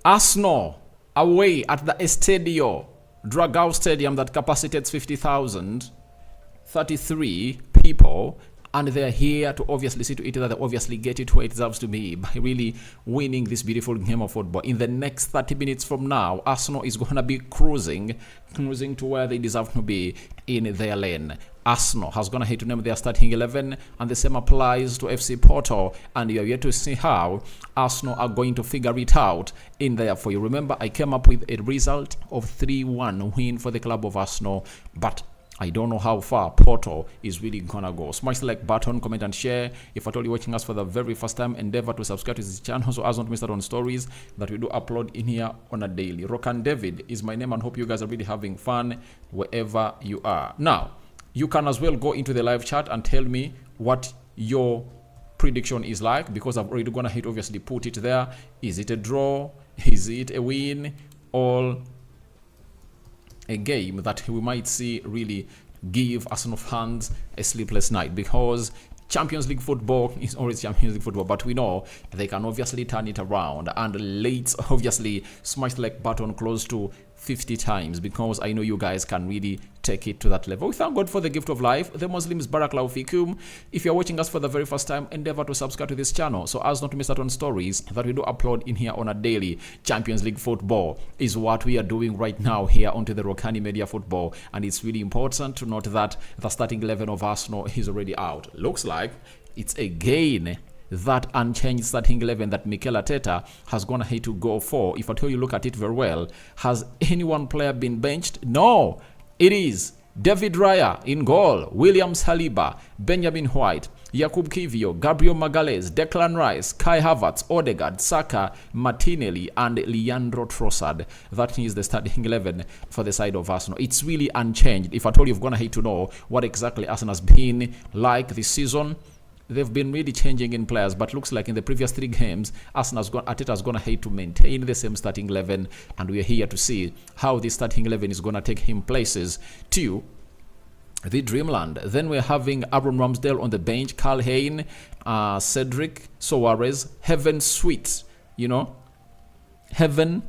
Arsenal away at the Estadio Dragao Stadium that capacitates 50,000, 33 people, and they're here to obviously see to it that they obviously get it where it deserves to be by really winning this beautiful game of football. In the next 30 minutes from now, Arsenal is going to be cruising to where they deserve to be in their lane. Arsenal has gone ahead to name their starting 11, and the same applies to FC Porto, and you're yet to see how Arsenal are going to figure it out in there for you. Remember, I came up with a result of 3-1 win for the club of Arsenal, but I don't know how far Porto is really gonna go. Smash the like button, comment and share. If at all you're watching us for the very first time, endeavor to subscribe to this channel so as not to miss out on stories that we do upload in here on a daily. Rokan David is my name, and hope you guys are really having fun wherever you are. Now, you can as well go into the live chat and tell me what your prediction is like, because I've already gone ahead obviously put it there. Is it a draw? Is it a win? Or a game that we might see really give Arsenal fans a sleepless night? Because Champions League football is always Champions League football, but we know they can obviously turn it around. And let's obviously smash the like button close to 50 times, because I know you guys can really take it to that level. We thank God for the gift of life. The Muslims Barakallahu Fikum. If you're watching us for the very first time, endeavor to subscribe to this channel so as not to miss out on stories that we do upload in here on a daily. Champions League football is what we are doing right now here onto the Rokani Media Football, and it's really important to note that the starting 11 of Arsenal is already out. Looks like it's again that unchanged starting 11 that Mikel Arteta has gone ahead to go for. If I tell you look at it very well, has any one player been benched? No, it is David Raya in goal, William Saliba, Benjamin White, Jakub Kivio, Gabriel Magalhaes, Declan Rice, Kai Havertz, Odegaard, Saka, Martinelli, and Leandro Trossard. That is the starting 11 for the side of Arsenal. It's really unchanged. If I told you, you've gone ahead to know what exactly Arsenal has been like this season. They've been really changing in players, but looks like in the previous 3 games, Arteta has gone ahead to maintain the same starting 11, and we're here to see how this starting 11 is going to take him places to the dreamland. Then we're having Aaron Ramsdale on the bench, Carl Hayne, Cedric Soares, Heaven Sweet. You know, Heaven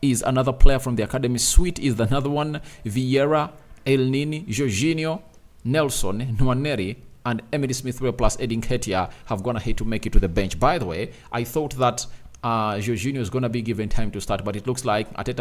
is another player from the academy. Sweet is another one. Vieira, El Nini, Jorginho, Nelson, Nwaneri, and Emily Smith-Rowe plus Edin Ketia have gone ahead to make it to the bench. By the way, I thought that Jorginho is going to be given time to start, but it looks like Arteta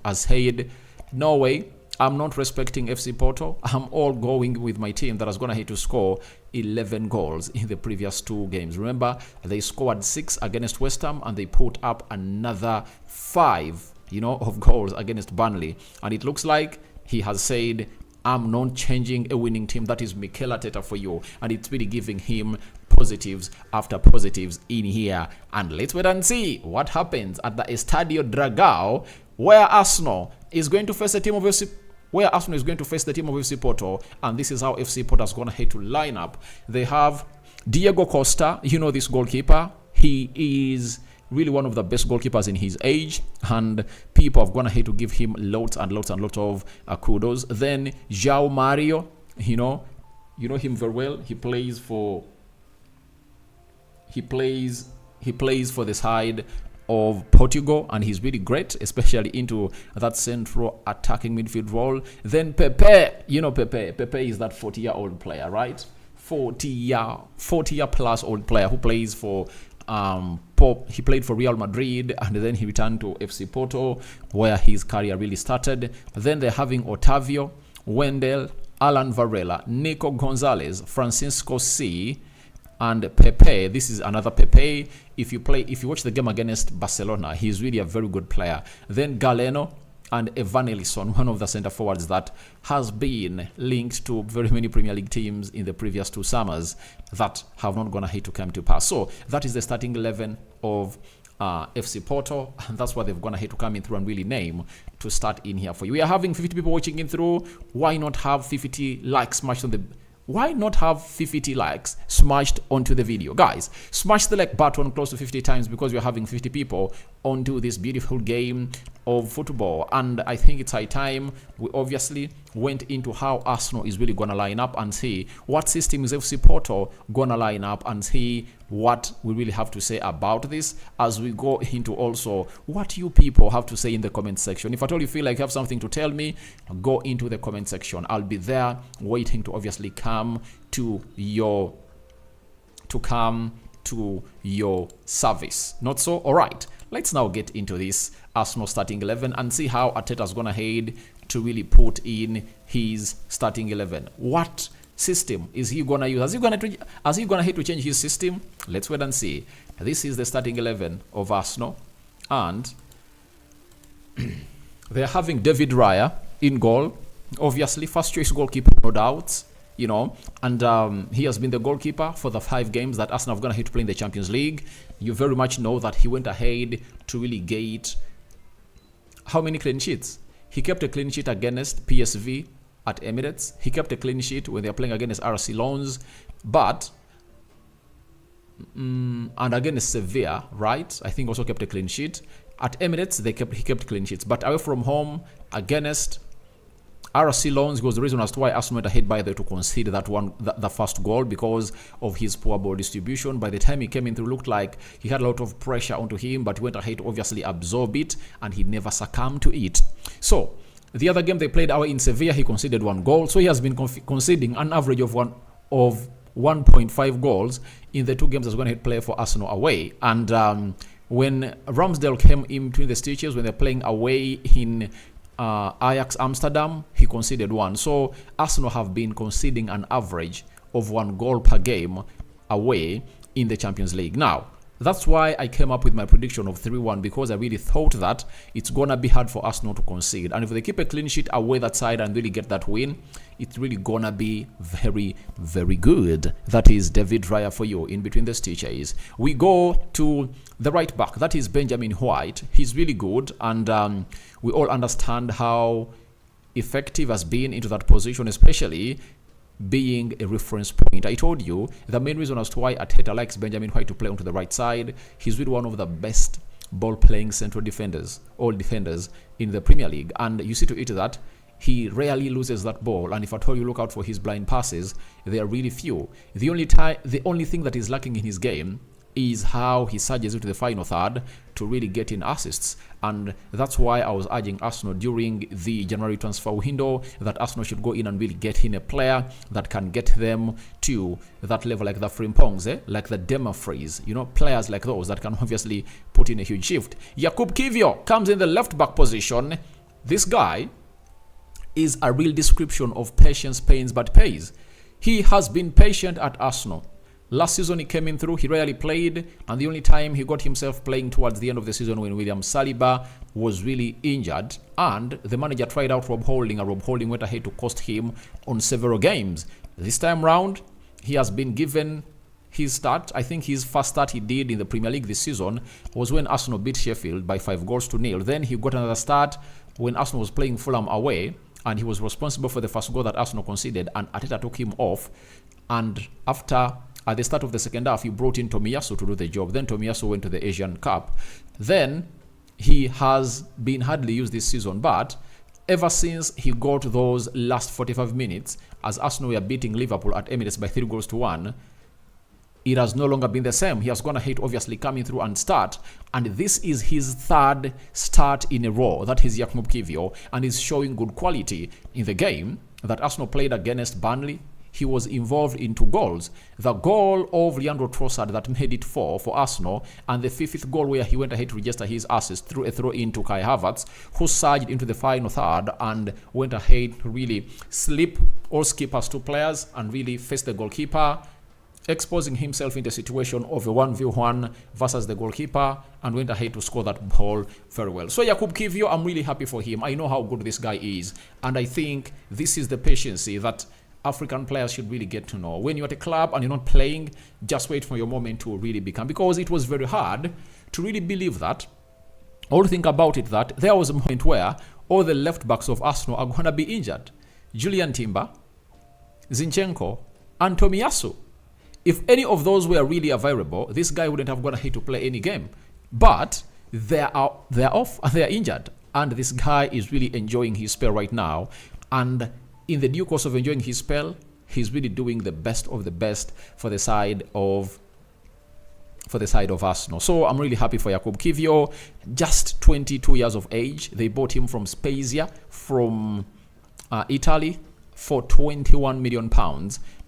has said, no way, I'm not respecting FC Porto. I'm all going with my team that has gone ahead to score 11 goals in the previous 2 games. Remember, they scored 6 against West Ham, and they put up another 5, of goals against Burnley. And it looks like he has said, I'm not changing a winning team. That is Mikel Arteta for you. And it's really giving him positives after positives in here. And let's wait and see what happens at the Estadio Dragao, where Arsenal is going to face the team of FC Porto. And this is how FC Porto has gone ahead to line up. They have Diego Costa, this goalkeeper. He is really one of the best goalkeepers in his age, and people have gone ahead to give him lots and lots of kudos. Then João Mario, you know him very well. He plays for the side of Portugal, and he's really great, especially into that central attacking midfield role. Then Pepe, Pepe is that 40-year-old player, right? 40-year plus old player who plays for he played for Real Madrid, and then he returned to FC Porto, where his career really started. Then they're having Otavio, Wendell, Alan Varela, Nico Gonzalez, Francisco C, and Pepe. This is another Pepe. If you watch the game against Barcelona, he's really a very good player. Then Galeno and Evan Ellison, one of the center forwards that has been linked to very many Premier League teams in the previous 2 summers that have not gone ahead to come to pass. So that is the starting 11 of FC Porto, and that's what they've gone ahead to come in through and really name to start in here for you. We are having 50 people watching in through. Why not have 50 likes smashed on the Why not have 50 likes smashed onto the video? Guys, smash the like button close to 50 times, because we're having 50 people onto this beautiful game of football. And I think it's high time we obviously went into how Arsenal is really gonna line up and see what system is FC Porto gonna line up and see what we really have to say about this as we go into also what you people have to say in the comment section. If at all you feel like you have something to tell me, go into the comment section. I'll be there waiting to obviously come to your service. Not so? All right, let's now get into this Arsenal starting 11 and see how Arteta's gonna head to really put in his starting 11. What system is he gonna use? Is he gonna head to change his system? Let's wait and see. This is the starting 11 of Arsenal, and they're having David Raya in goal. Obviously, first choice goalkeeper, no doubts. You know, and he has been the goalkeeper for the 5 games that Arsenal have gonna hit to play in the Champions League. You very much know that he went ahead to really get how many clean sheets? He kept a clean sheet against PSV at Emirates. He kept a clean sheet when they're playing against RC Lens, but and against Sevilla, right? I think also kept a clean sheet. At Emirates, he kept clean sheets, but away from home against RC Lens was the reason as to why Arsenal went ahead by the to concede the first goal, because of his poor ball distribution. By the time he came in, it looked like he had a lot of pressure onto him, but he went ahead to obviously absorb it, and he never succumbed to it. So the other game they played away in Sevilla, he conceded 1 goal. So he has been conceding an average of 1.5 goals in the 2 games that's going to play for Arsenal away. And when Ramsdale came in between the stitches when they're playing away in Ajax Amsterdam, he conceded 1. So Arsenal have been conceding an average of 1 goal per game away in the Champions League. Now, that's why I came up with my prediction of 3-1, because I really thought that it's gonna be hard for Arsenal to concede. And if they keep a clean sheet away that side and really get that win, it's really gonna be very, very good. That is David Raya for you in between the stitches. We go to the right back. That is Benjamin White. He's really good, and we all understand how effective has been into that position, especially being a reference point. I told you the main reason as to why Arteta likes Benjamin White to play onto the right side. He's really one of the best ball-playing central defenders, all defenders in the Premier League, and you see to it that he rarely loses that ball. And if at all you look out for his blind passes, they are really few. The only thing that is lacking in his game is how he surges into the final third to really get in assists. And that's why I was urging Arsenal during the January transfer window that Arsenal should go in and really get in a player that can get them to that level, like the Frimpongs, like the Demafreeze, you know, players like those that can obviously put in a huge shift. Jakub Kiwior comes in the left back position. This guy is a real description of patience pains but pays. He has been patient at Arsenal. Last season he came in through, he rarely played, and the only time he got himself playing towards the end of the season when William Saliba was really injured, and the manager tried out Rob Holding, and Rob Holding went ahead to cost him on several games. This time round, he has been given his start. I think his first start he did in the Premier League this season was when Arsenal beat Sheffield by 5-0. Then he got another start when Arsenal was playing Fulham away, and he was responsible for the first goal that Arsenal conceded, and Arteta took him off. And after, at the start of the second half, he brought in Tomiyasu to do the job. Then Tomiyasu went to the Asian Cup. Then he has been hardly used this season, but ever since he got those last 45 minutes, as Arsenal were beating Liverpool at Emirates by 3-1, it has no longer been the same. He has gone ahead, obviously, coming through and start. And this is his 3rd start in a row. That is Jakub Kiwior, and is showing good quality in the game that Arsenal played against Burnley. He was involved in 2 goals. The goal of Leandro Trossard that made it 4 for Arsenal, and the 5th goal where he went ahead to register his assist through a throw-in to Kai Havertz, who surged into the final third and went ahead to really slip or skip past 2 players and really face the goalkeeper, exposing himself in the situation of a 1v1 versus the goalkeeper, and went ahead to score that ball very well. So Jakub Kiwior, I'm really happy for him. I know how good this guy is, and I think this is the patience that African players should really get to know. When you're at a club and you're not playing, just wait for your moment to really become, because it was very hard to really believe that, or think about it, that there was a moment where all the left backs of Arsenal are going to be injured. Julian Timber, Zinchenko, and Tomiyasu. If any of those were really available, this guy wouldn't have gone ahead to play any game. But they're off and they're injured. And this guy is really enjoying his spell right now. And in the due course of enjoying his spell, he's really doing the best of the best for the side of Arsenal. So I'm really happy for Jakub Kiwior, just 22 years of age. They bought him from Spezia, from Italy, for £21 million,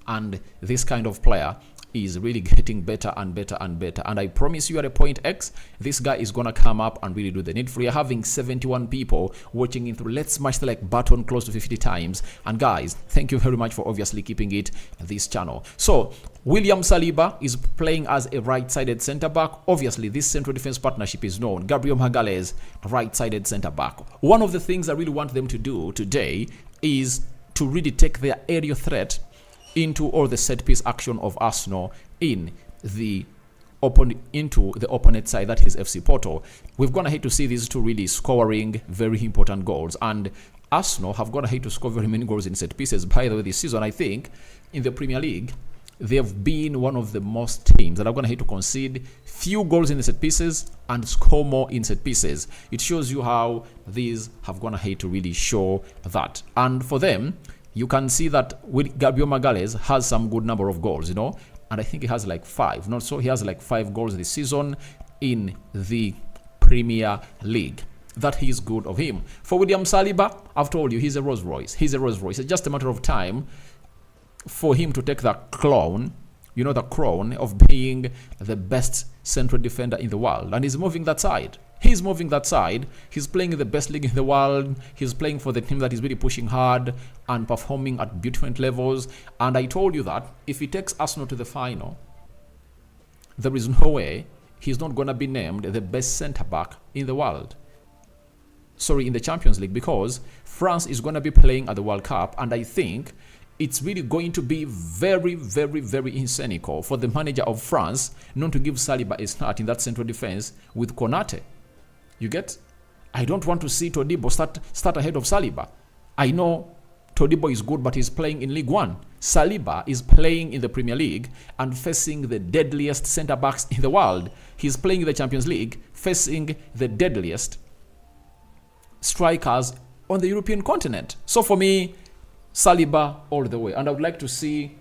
and this kind of player is really getting better and better and better. And I promise you, at a point X, this guy is gonna come up and really do the needful. You're having 71 people watching it through. Let's smash the like button close to 50 times. And guys, thank you very much for obviously keeping it this channel. So William Saliba is playing as a right-sided centre-back. Obviously, this central defense partnership is known. Gabriel Magalhaes, right-sided centre-back. One of the things I really want them to do today is to really take their aerial threat into all the set-piece action of Arsenal into the opponent side, that is FC Porto. We've gone ahead to see these two really scoring very important goals, and Arsenal have gone ahead to score very many goals in set pieces. By the way, this season, I think, in the Premier League, they have been one of the most teams that are going to have to concede few goals in the set pieces and score more in set pieces. It shows you how these have gone ahead to really show that. And for them, you can see that with Gabriel Magalhaes has some good number of goals, you know, and I think he has like 5. Not so, he has like 5 goals this season in the Premier League. That is good of him. For William Saliba, I've told you, he's a Rolls Royce. He's a Rolls Royce. It's just a matter of time for him to take the crown, you know, the crown of being the best central defender in the world. And he's moving that side. He's moving that side. He's playing in the best league in the world. He's playing for the team that is really pushing hard and performing at different levels. And I told you that if he takes Arsenal to the final, there is no way he's not going to be named the best centre-back in the world. Sorry, in the Champions League, because France is going to be playing at the World Cup, and I think it's really going to be very, very, very insanical for the manager of France not to give Saliba a start in that central defense with Konate. You get? I don't want to see Todibo start ahead of Saliba. I know Todibo is good, but he's playing in League One. Saliba is playing in the Premier League and facing the deadliest centre-backs in the world. He's playing in the Champions League, facing the deadliest strikers on the European continent. So for me, Saliba all the way. And I would like to see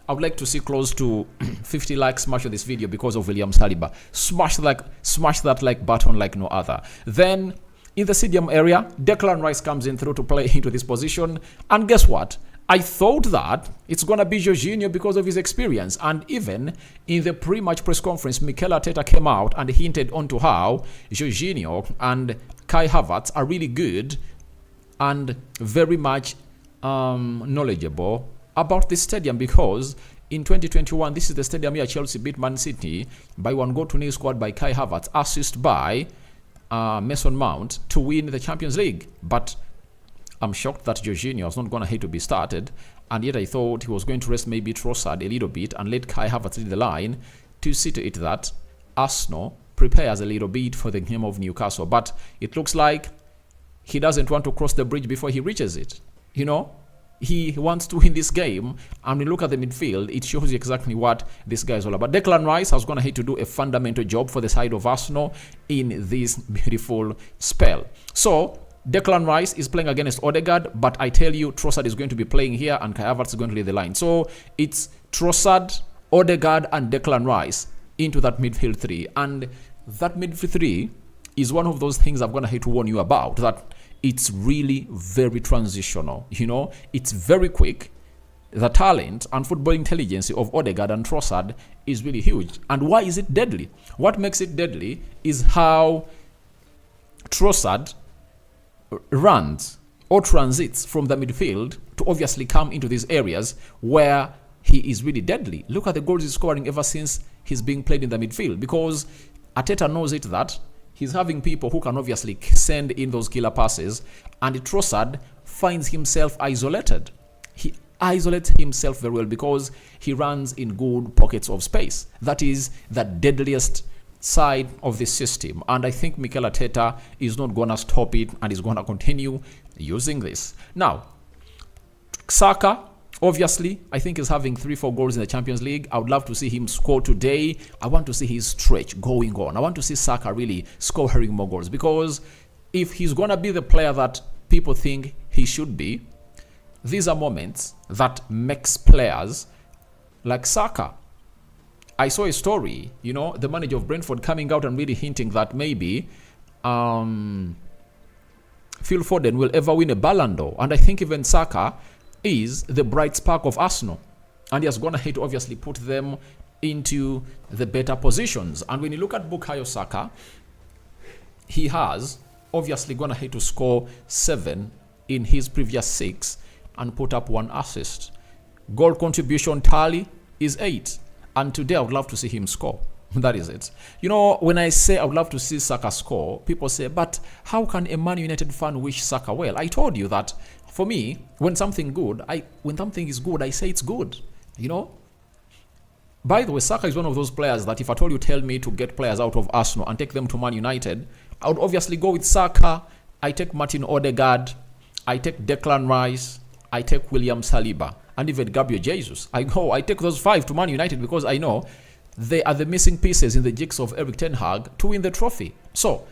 close to 50 likes smash on this video because of William Saliba. Smash that like button like no other. Then in the stadium area, Declan Rice comes in through to play into this position. And guess what? I thought that it's going to be Jorginho because of his experience. And even in the pre-match press conference, Mikel Arteta came out and hinted onto how Jorginho and Kai Havertz are really good and very much knowledgeable about this stadium, because in 2021, this is the stadium here Chelsea beat Man City by 1-0 scored by Kai Havertz, assist by Mason Mount to win the Champions League. But I'm shocked that Jorginho was not going to have to be started, and yet I thought he was going to rest maybe Trossard a little bit and let Kai Havertz lead the line to see to it that Arsenal prepares a little bit for the game of Newcastle. But it looks like he doesn't want to cross the bridge before he reaches it. You know, he wants to win this game, and when you look at the midfield, it shows you exactly what this guy is all about. Declan Rice has gone ahead to do a fundamental job for the side of Arsenal in this beautiful spell. So Declan Rice is playing against Odegaard, but I tell you, Trossard is going to be playing here, and Kai Havertz is going to lead the line. So it's Trossard, Odegaard, and Declan Rice into that midfield three. And that midfield three is one of those things I'm going to have to warn you about, that it's really very transitional. You know, it's very quick. The talent and football intelligence of Odegaard and Trossard is really huge. And why is it deadly? What makes it deadly is how Trossard runs or transits from the midfield to obviously come into these areas where he is really deadly. Look at the goals he's scoring ever since he's being played in the midfield, because Arteta knows it that he's having people who can obviously send in those killer passes, and Trossard finds himself isolated. He isolates himself very well because he runs in good pockets of space. That is the deadliest side of the system, and I think Mikel Arteta is not going to stop it and is going to continue using this. Now, Saka, obviously, I think he's having 3-4 goals in the Champions League. I would love to see him score today. I want to see his stretch going on. I want to see Saka really scoring more goals, because if he's going to be the player that people think he should be, these are moments that makes players like Saka. I saw a story, the manager of Brentford coming out and really hinting that maybe Phil Foden will ever win a Ballon d'Or. And I think even Saka is the bright spark of Arsenal. And he has gone ahead to obviously put them into the better positions. And when you look at Bukayo Saka, he has obviously gone ahead to score 7 in his previous 6 and put up 1 assist. Goal contribution tally is 8. And today I would love to see him score. That is it. When I say I would love to see Saka score, people say, but how can a Man United fan wish Saka well? I told you that for me, when something is good, I say it's good. By the way, Saka is one of those players that if at all you tell me to get players out of Arsenal and take them to Man United, I would obviously go with Saka. I take Martin Odegaard. I take Declan Rice. I take William Saliba. And even Gabriel Jesus. I take those 5 to Man United because I know they are the missing pieces in the jigsaw of Eric Ten Hag to win the trophy. So,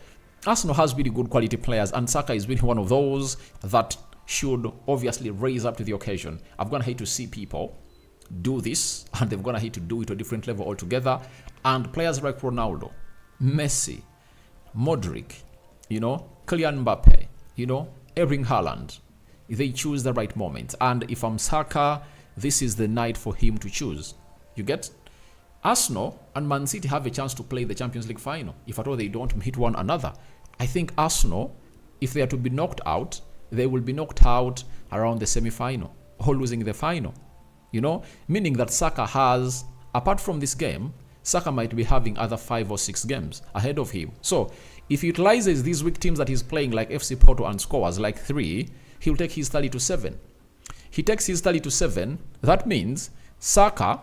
Arsenal has really good quality players, and Saka is really one of those that should obviously raise up to the occasion. I've gone ahead to see people do this, and they've gone ahead to do it to a different level altogether. And players like Ronaldo, Messi, Modric, Kylian Mbappe, Erling Haaland, they choose the right moment. And if I'm Saka, this is the night for him to choose. You get? Arsenal and Man City have a chance to play the Champions League final. If at all they don't hit one another. I think Arsenal, if they are to be knocked out, they will be knocked out around the semi-final or losing the final. Meaning that Saka has, apart from this game, Saka might be having other 5 or 6 games ahead of him. So, if he utilizes these weak teams that he's playing like FC Porto and scores like 3, he'll take his tally to 7. He takes his tally to 7. That means Saka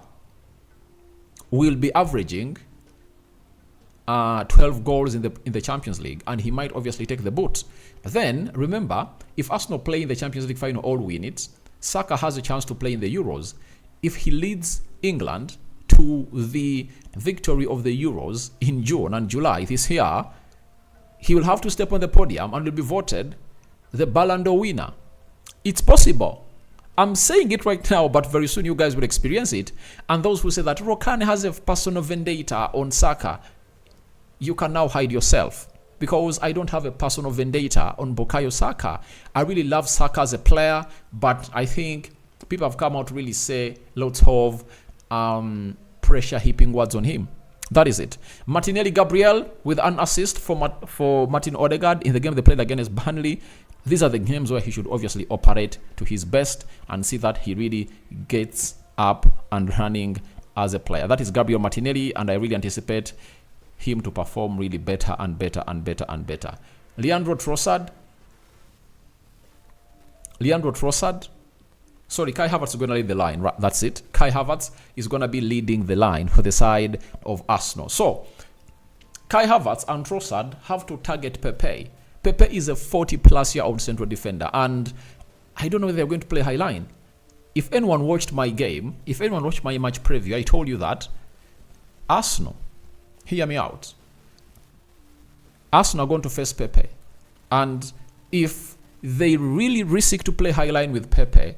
will be averaging 12 goals in the Champions League, and he might obviously take the boot. Then, remember, if Arsenal play in the Champions League final or win it, Saka has a chance to play in the Euros. If he leads England to the victory of the Euros in June and July this year, he will have to step on the podium and will be voted the Ballon d'Or winner. It's possible. I'm saying it right now, but very soon you guys will experience it. And those who say that Rokan has a personal vendetta on Saka, you can now hide yourself. Because I don't have a personal vendetta on Bukayo Saka. I really love Saka as a player, but I think people have come out to really say lots of pressure heaping words on him. That is it. Martinelli Gabriel with an assist for Martin Odegaard in the game they played against Burnley. These are the games where he should obviously operate to his best and see that he really gets up and running as a player. That is Gabriel Martinelli, and I really anticipate him to perform really better and better and better and better. Leandro Trossard. Sorry, Kai Havertz is going to lead the line. That's it. Kai Havertz is going to be leading the line for the side of Arsenal. So, Kai Havertz and Trossard have to target Pepe. Pepe is a 40-plus-year-old central defender, and I don't know if they're going to play high line. If anyone watched my game, if anyone watched my match preview, I told you that Arsenal, hear me out, Arsenal are going to face Pepe. And if they really risk to play high line with Pepe,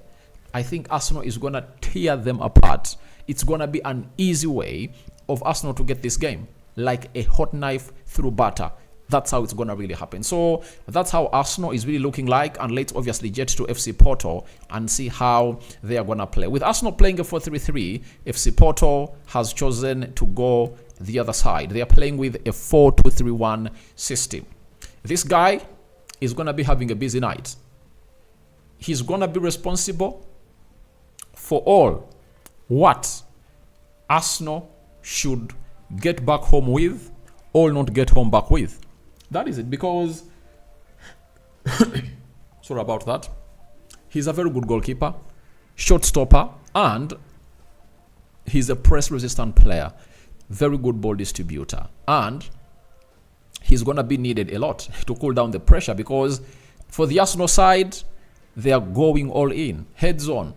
I think Arsenal is going to tear them apart. It's going to be an easy way of Arsenal to get this game, like a hot knife through butter. That's how it's going to really happen. So that's how Arsenal is really looking like. And let's obviously jet to FC Porto and see how they are going to play. With Arsenal playing a 4-3-3, FC Porto has chosen to go the other side. They are playing with a 4-2-3-1 system. This guy is going to be having a busy night. He's going to be responsible for all what Arsenal should get back home with or not get home back with. That is it, because sorry about that. He's a very good goalkeeper, shot stopper, and he's a press-resistant player. Very good ball distributor. And he's going to be needed a lot to cool down the pressure, because for the Arsenal side, they are going all in, heads on.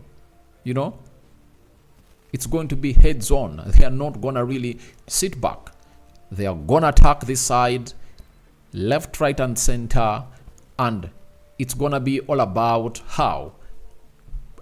It's going to be heads on. They are not going to really sit back. They are going to attack this side, left, right, and center, and it's going to be all about how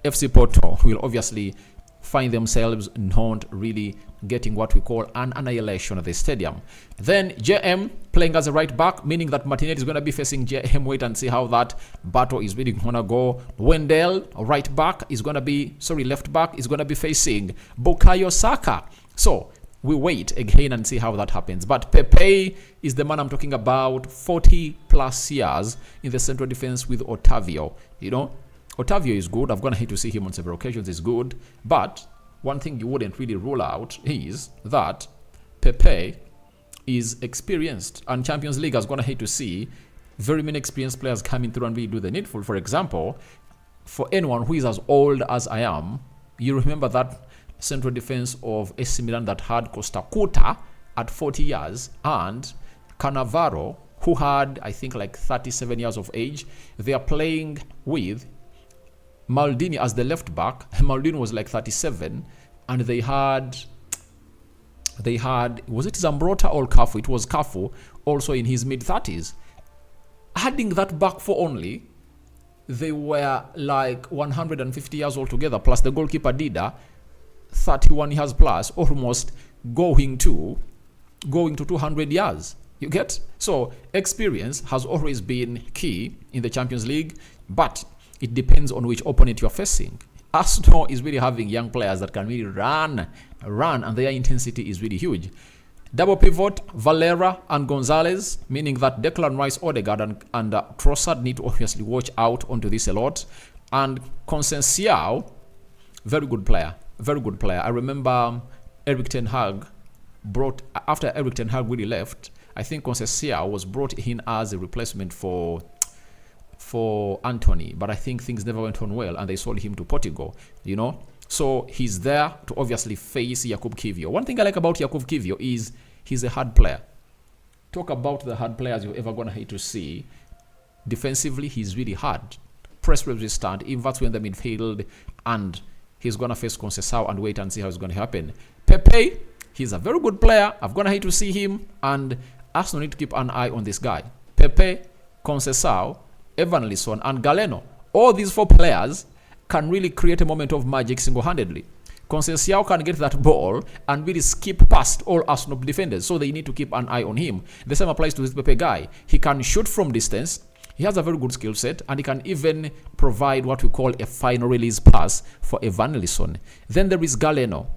FC Porto will obviously find themselves not really getting what we call an annihilation of the stadium. Then JM playing as a right back, meaning that Martinelli is going to be facing JM. Wait and see how that battle is really going to go. Wendell, right back, is going to be, left back is going to be facing Bukayo Saka. So we wait again and see how that happens. But Pepe is the man I'm talking about, 40 plus years in the central defense with Otavio. You know, Otavio is good. I've gonna hate to see him on several occasions. Is good, but one thing you wouldn't really rule out is that Pepe is experienced, and Champions League is gonna hate to see very many experienced players coming through and really do the needful. For example, for anyone who is as old as I am, you remember that central defense of AC Milan that had Costa Curta at 40 years and Cannavaro, who had, I think, like 37 years of age. They are playing with Maldini as the left back. Maldini was like 37, and they had was it Zambrotta or Cafu? It was Cafu, also in his mid-30s. Adding that back for only, they were like 150 years old together, plus the goalkeeper Dida, 31 years plus, almost going to 200 years. You get? So experience has always been key in the Champions League, but it depends on which opponent you're facing. Arsenal is really having young players that can really run, and their intensity is really huge. Double pivot, Valera and Gonzalez, meaning that Declan Rice, Odegaard, and Trossard need to obviously watch out onto this a lot. And Conceição, very good player. I remember Eric Ten Hag after Eric Ten Hag really left, I think Conceição was brought in as a replacement for Anthony, but I think things never went on well and they sold him to Portugal, you know. So he's there to obviously face Jakub Kiwior. One thing I like about Jakub Kiwior is he's a hard player. Talk about the hard players you're ever going to hate to see. Defensively, he's really hard. Press resistant, inverts in the midfield, and he's going to face Conceição and wait and see how it's going to happen. Pepe, he's a very good player. I'm going to hate to see him, and Arsenal need to keep an eye on this guy. Pepe, Conceição, Evanilson, and Galeno. All these four players can really create a moment of magic single-handedly. Conceição can get that ball and really skip past all Arsenal defenders, so they need to keep an eye on him. The same applies to this Pepe guy. He can shoot from distance. He has a very good skill set, and he can even provide what we call a final release pass for Evanilson. Then there is Galeno.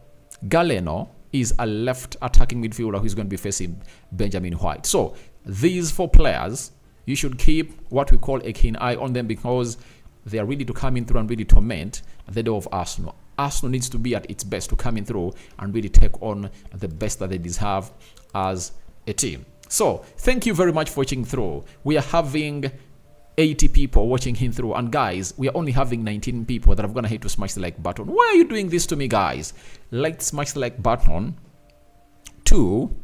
Galeno is a left attacking midfielder who's going to be facing Benjamin White. So these four players, you should keep what we call a keen eye on them, because they are ready to come in through and really torment the door of Arsenal. Arsenal needs to be at its best to come in through and really take on the best that they deserve as a team. So thank you very much for watching through. We are having 80 people watching him through, and guys, we are only having 19 people that are gonna hate to smash the like button. Why are you doing this to me, guys? Let's smash the like button to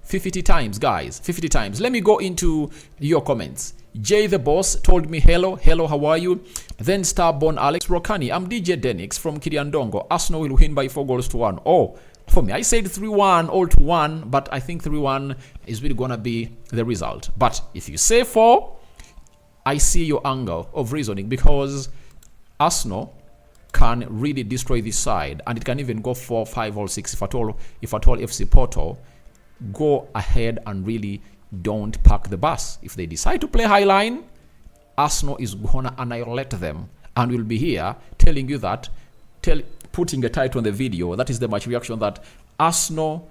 50 times, guys. 50 times. Let me go into your comments. Jay the Boss told me hello, how are you? Then Starborn Alex Rokani, I'm DJ Denix from Kiriandongo. Arsenal will win by 4-1. Oh, for me, I said 3-1, all to 1, but I think 3-1 is really gonna be the result. But if you say 4, I see your angle of reasoning, because Arsenal can really destroy this side, and it can even go 4, 5, or 6 if at all FC Porto go ahead and really don't park the bus. If they decide to play high line, Arsenal is gonna annihilate them, and we'll be here telling you that, putting a title on the video. That is the match reaction that Arsenal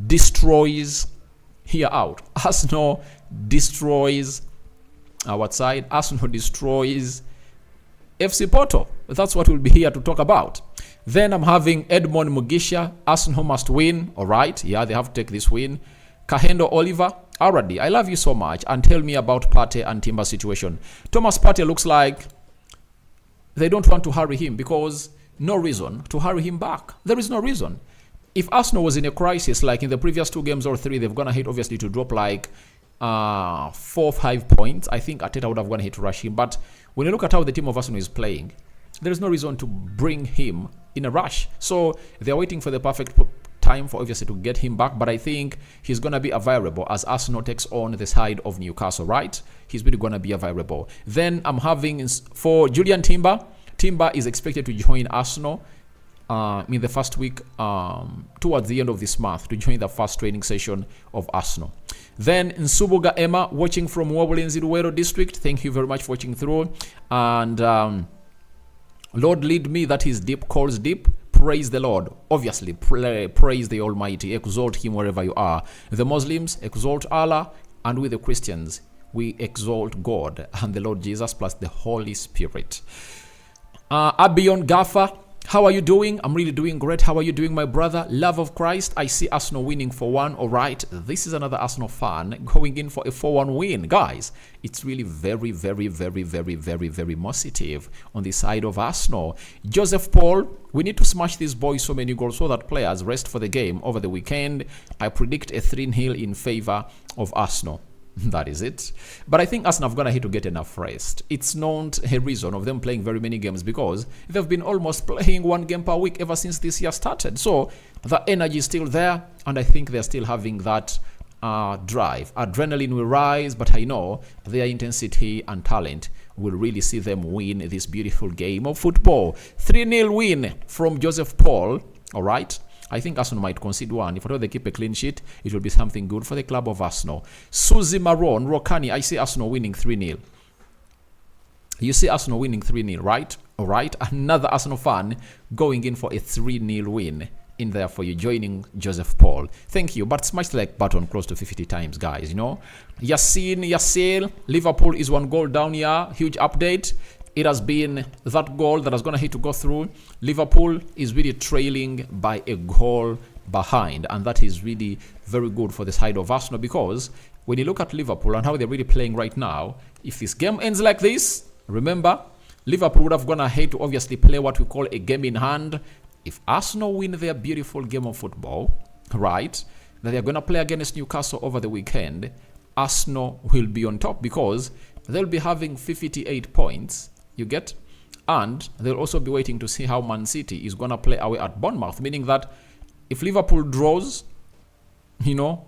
destroys here out. Arsenal destroys our side. Arsenal destroys FC Porto. That's what we'll be here to talk about. Then I'm having Edmond Mugisha. Arsenal must win. All right. Yeah, they have to take this win. Kahendo Oliver. Already, I love you so much. And tell me about Partey and Timber situation. Thomas Partey looks like they don't want to hurry him, because no reason to hurry him back. There is no reason. If Arsenal was in a crisis like in the previous 2 games or 3, they've gonna hit obviously to drop like 4 or 5 points. I think Arteta would have gonna hit to rush him. But when you look at how the team of Arsenal is playing, there is no reason to bring him in a rush. So they're waiting for the perfect time for obviously to get him back. But I think he's gonna be a variable as Arsenal takes on the side of Newcastle, right? He's really gonna be a variable. Then I'm having for Julian Timber. Timber is expected to join Arsenal in the first week, towards the end of this month, to join the first training session of Arsenal. Then Nsubuga Emma, watching from Wobulins Luwero district. Thank you very much for watching through. And Lord lead me, that is deep calls deep. Praise the Lord. Obviously, praise the Almighty. Exalt Him wherever you are. The Muslims exalt Allah, and with the Christians, we exalt God and the Lord Jesus plus the Holy Spirit. Abion Gaffa, how are you doing? I'm really doing great. How are you doing, my brother? Love of Christ. I see Arsenal winning 4-1. All right. This is another Arsenal fan going in for a 4-1 win. Guys, it's really very, very, very, very, very, very positive on the side of Arsenal. Joseph Paul, we need to smash these boys so many goals so that players rest for the game over the weekend. I predict a 3-0 in favor of Arsenal. That is it. But I think Arsenal have gonna hit to get enough rest. It's not a reason of them playing very many games, because they've been almost playing 1 game per week ever since this year started. So the energy is still there, and I think they're still having that drive. Adrenaline will rise, but I know their intensity and talent will really see them win this beautiful game of football. 3-0 win from Joseph Paul. All right. I think Arsenal might concede one. If at all they keep a clean sheet, it will be something good for the club of Arsenal. Susie Maron, Rokani, I see Arsenal winning 3-0. You see Arsenal winning 3-0, right? All right. Another Arsenal fan going in for a 3-0 win in there for you, joining Joseph Paul. Thank you. But smash the like button close to 50 times, guys, you know. Yassil, Liverpool is 1 goal down here. Huge update. It has been that goal that is going to hit to go through. Liverpool is really trailing by a goal behind, and that is really very good for the side of Arsenal, because when you look at Liverpool and how they're really playing right now, if this game ends like this, remember, Liverpool would have gone ahead to obviously play what we call a game in hand. If Arsenal win their beautiful game of football, right, that they're going to play against Newcastle over the weekend, Arsenal will be on top, because they'll be having 58 points. You get? And they'll also be waiting to see how Man City is going to play away at Bournemouth, meaning that if Liverpool draws, you know,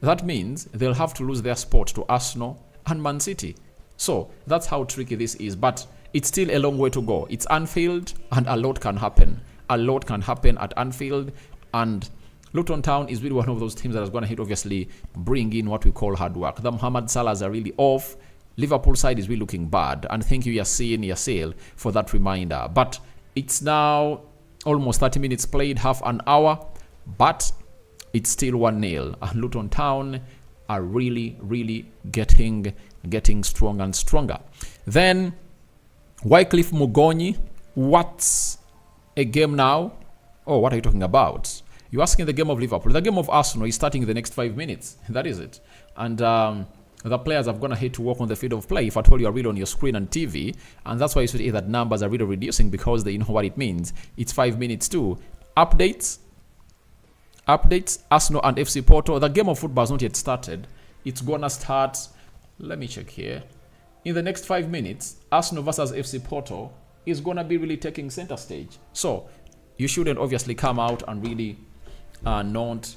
that means they'll have to lose their spot to Arsenal and Man City. So that's how tricky this is, but it's still a long way to go. It's Anfield, and a lot can happen. A lot can happen at Anfield, and Luton Town is really one of those teams that is going to hit, obviously, bring in what we call hard work. The Mohamed Salahs are really off. Liverpool side is really looking bad, and thank you Yassil for that reminder. But it's now almost 30 minutes played, half an hour, but it's still 1-0, and Luton Town are really, really getting stronger and stronger. Then Wycliffe Mugonyi, what's a game now? Oh, what are you talking about? You're asking the game of Liverpool. The game of Arsenal is starting in the next 5 minutes. That is it. And the players have gone ahead to work on the field of play. If at all you are really on your screen and TV, and that's why you see that numbers are really reducing, because they know what it means. It's 5 minutes too. Updates, Arsenal and FC Porto. The game of football has not yet started. It's gonna start, let me check here. In the next 5 minutes, Arsenal versus FC Porto is gonna be really taking center stage. So you shouldn't obviously come out and really not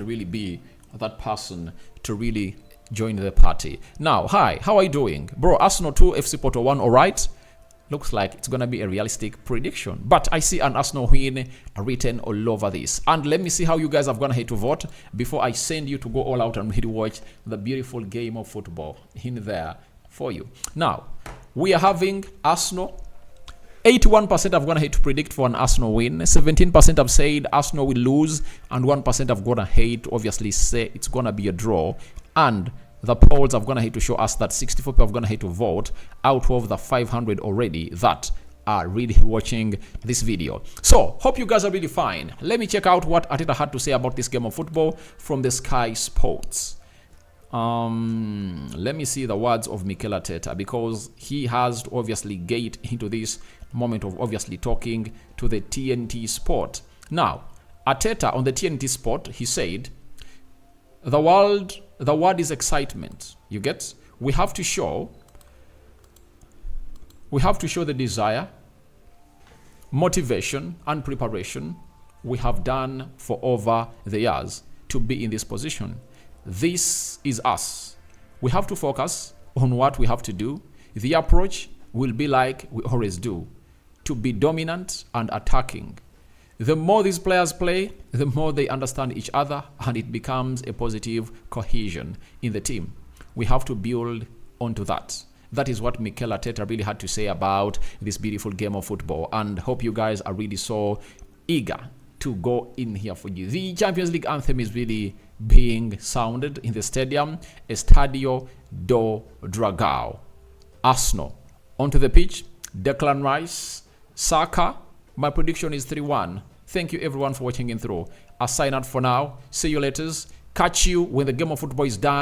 really be that person to really join the party. Now, hi, how are you doing? Bro, Arsenal 2, FC Porto 1, all right? Looks like it's going to be a realistic prediction. But I see an Arsenal win written all over this. And let me see how you guys have gone ahead to vote before I send you to go all out and really watch the beautiful game of football in there for you. Now, we are having Arsenal. 81% have gone ahead to predict for an Arsenal win. 17% have said Arsenal will lose. And 1% have gone ahead to obviously say it's going to be a draw. And the polls have gone ahead to show us that 64 people have gone ahead to vote out of the 500 already that are really watching this video. So, hope you guys are really fine. Let me check out what Arteta had to say about this game of football from the Sky Sports. Let me see the words of Mikel Arteta, because he has to obviously get into this moment of obviously talking to the TNT Sport. Now, Arteta on the TNT Sport, he said, the word is excitement. You get? We have to show the desire, motivation, and preparation we have done for over the years to be in this position. This is us. We have to focus on what we have to do, the approach, will be like we always do, to be dominant and attacking. The more these players play, the more they understand each other, and it becomes a positive cohesion in the team. We have to build onto that. That is what Mikel Arteta really had to say about this beautiful game of football, and hope you guys are really so eager to go in here for you. The Champions League anthem is really being sounded in the stadium, Estadio do Dragão. Arsenal onto the pitch, Declan Rice, Saka. My prediction is 3-1. Thank you everyone for watching in through. I'll sign out for now. See you later. Catch you when the game of football is done.